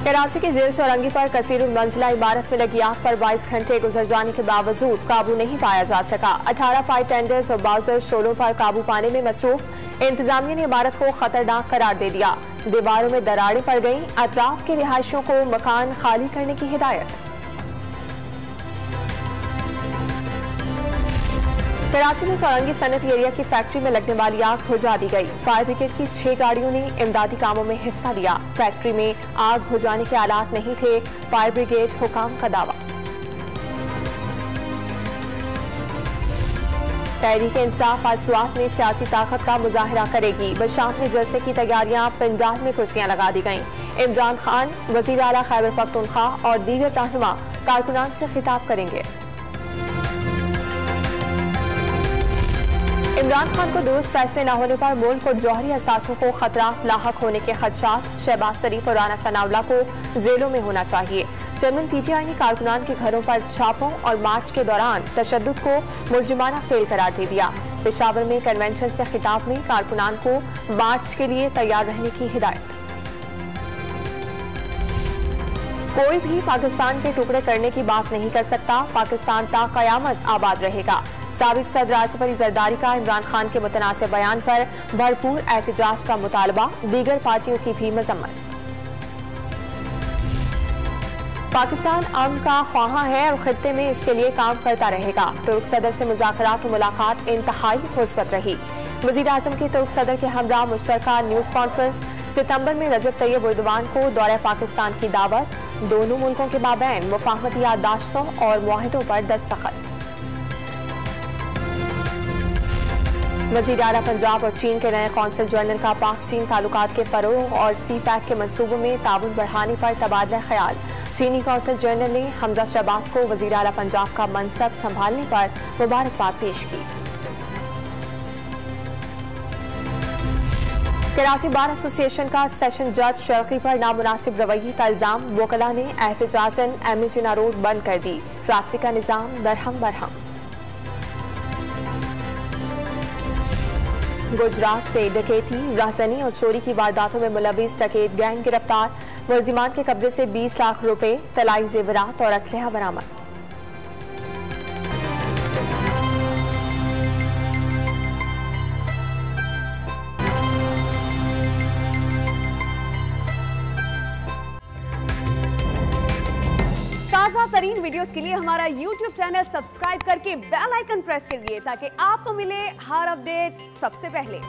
कराची की जेल चौरंगी पर कसीरुल मंजिला इमारत में लगी आग पर 22 घंटे गुजर जाने के बावजूद काबू नहीं पाया जा सका। 18 फायर टेंडर्स और बाउजर शोलों पर काबू पाने में मसरूफ इंतजामिया ने इमारत को खतरनाक करार दे दिया। दीवारों में दरारें पड़ गईं। अतराफ के रिहायशियों को मकान खाली करने की हिदायत। कराची में चौरंगी सनत एरिया की फैक्ट्री में लगने वाली आग बुझा दी गई। फायर ब्रिगेड की 6 गाड़ियों ने इमदादी कामों में हिस्सा लिया। फैक्ट्री में आग बुझाने के आलात नहीं थे। फायर ब्रिगेड हुकाम का दावा। तहरीक इंसाफ आज स्वात में सियासी ताकत का मुजाहरा करेगी। बशाम में जलसे की तैयारियां, पंजाब में कुर्सियां लगा दी गईं। इमरान खान वजीर आला खैबर पख्तूनख्वा और दीगर रहनुमा कारकुनान से खिताब करेंगे। इमरान खान को दुरुस्त फैसले न होने पर मुल्क और जौहरी असासों को खतरात लाहक होने के खदशात। शहबाज शरीफ और राना सनाउल्लाह को जेलों में होना चाहिए। चेयरमैन पीटीआई ने कारकुनान के घरों पर छापों और मार्च के दौरान तशद्दुद को मुजरिमाना फेल करार दे दिया। पेशावर में कन्वेंशन से खिताब में कारकुनान को मार्च के लिए तैयार रहने की हिदायत। कोई भी पाकिस्तान के टुकड़े करने की बात नहीं कर सकता। पाकिस्तान ता कयामत आबाद रहेगा। साबिक सदर आसिफ अली जरदारी का इमरान खान के मुतनासिब बयान पर भरपूर एहतजाज का मुतालबा। दीगर पार्टियों की भी मजम्मत। पाकिस्तान अमन का ख्वाहा है और खित्ते में इसके लिए काम करता रहेगा। तुर्क सदर से मुज़ाकरात और मुलाकात इंतहाई मुस्बत रही। वज़ीर आज़म के तुर्क सदर के हमरा मुश्तरका न्यूज कॉन्फ्रेंस। सितंबर में रजब तैयब एर्दोगान को दौरे पाकिस्तान की दावत। दोनों मुल्कों के माबैन मुफाहमती याददाश्तों और मुआहिदों पर दस्तखत। वज़ीर आला पंजाब और चीन के नए कौंसल जनरल का पाक चीन ताल्लुकात के फरोग और सी पैक के मंसूबों में ताउन बढ़ाने पर तबादला ख्याल। चीनी कौंसल जनरल ने हमजा शहबाज को वज़ीर आला पंजाब का मनसब संभालने पर मुबारकबाद पेश की। कराची बार एसोसिएशन का सेशन जज शर्की पर नामुनासिब रवैये का इल्जाम। वकला ने एहतजाजन एमए जिना रोड बंद कर दी। ट्रैफिक का निजाम दरहम बरहम। गुजरात से डकैती, राहज़नी और चोरी की वारदातों में मुलविस डकैत गैंग गिरफ्तार। मुलजिमान के कब्जे से 20 लाख रुपए, तलाई जेवरात और असलहा बरामद। ताज़ा तरीन वीडियोस के लिए हमारा YouTube चैनल सब्सक्राइब करके बेल आइकन प्रेस करिए ताकि आपको मिले हर अपडेट सबसे पहले।